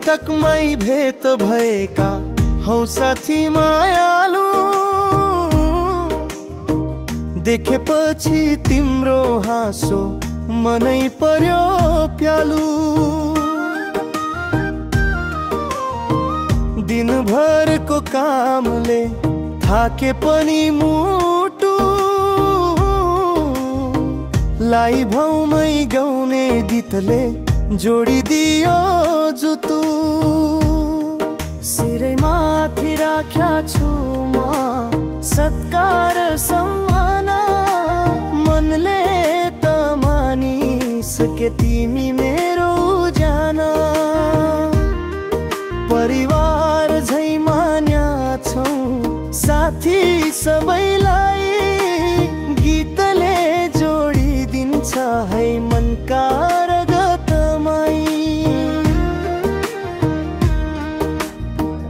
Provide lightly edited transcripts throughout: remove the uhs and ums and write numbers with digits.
पटकमै भेट भएका हौ साथी मायालु, देखेपछि तिम्रो हाँसो मनै पर्यो प्यालु। दिनभरको कामले थाके पनि मुटु, लाई भाउमै गाउने गीतले जोडिदियो जुतु। सिरै माथि राख्या छु म सत्कार सम्मान, मनले त मानिसके तिमी मेरो जान। परिवार झै मान्या छौ साथी सबैलाई, गीतले जोडिदिन्छ है मनका रगतमै।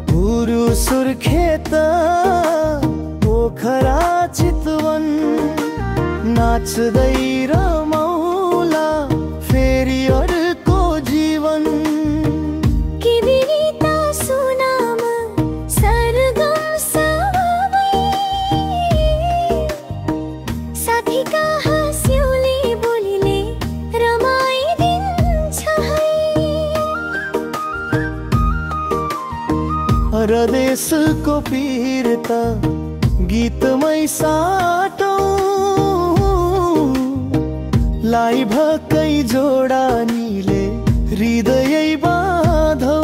पुरु सुर्खेत पोखरा चितवन, नाच्दै रमाउला फेरि अर्को जीवन। परदेशको पीर त गीतमै साटौँ, लाई भकै जोडानीले हृदय बाँधौ।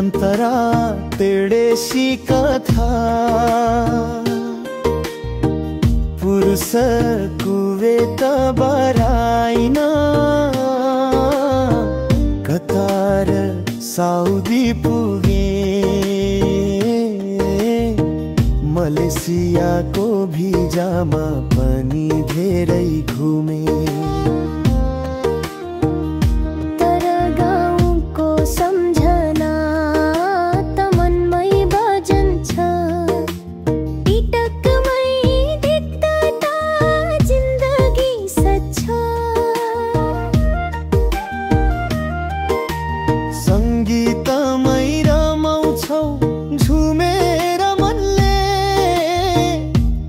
अन्तरा तेडेसी कथा, पुरुष कुवेत बराइन, कतार साउदी पुगे, मलेसियाको भिजामा पनि धेरै घुमे। संगीतमै रमाउँछौ झुमेर मनले,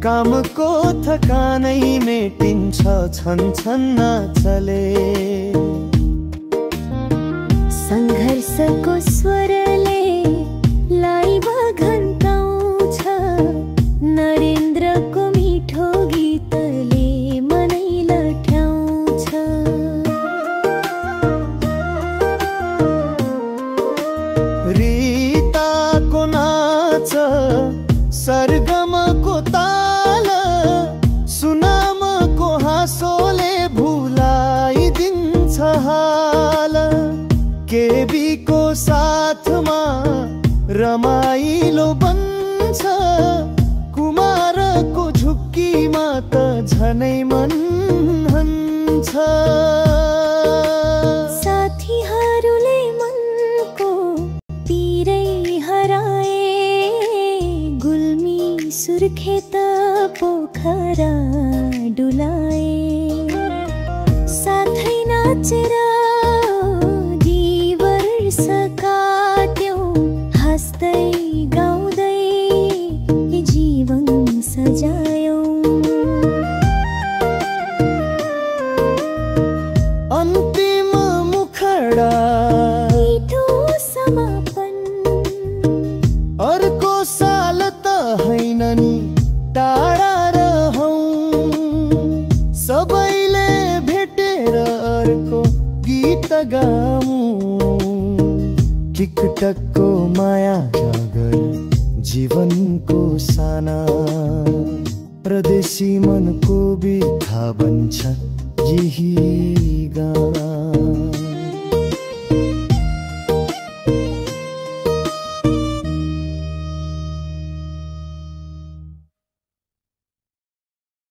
कामको थकानै मेटिन्छ छन्छन्न चले। संघर्षको स्वरले लाई भगन्ताउँछ, नरेन्द्रको मिठो गीतले मनै लट्याउँछ। रीताको नाच सरगमको ताल, सुनामको हाँसोले भुलाइदिन्छ हाल। केबीको साथमा रमाइलो बन्छ, कुमारको झुक्कीमा त झनै मन हन्छ। साथीहरूले मनको पिरै हराए, गुल्मी सुर्खेत पोखरा डुलाए। साथै नाचेर काट्यौं, हाँस्दै गाउँदै जीवन सजायौं। अन्तिम मुखडा मिठो समापन, अर्को साल त होइन नि टाढा रहौं। सबैले भेटेर अर्को गीत गाऊं, टिकटकको माया जागर जीवनको साना। परदेशी मनको बिथा बन्छ यही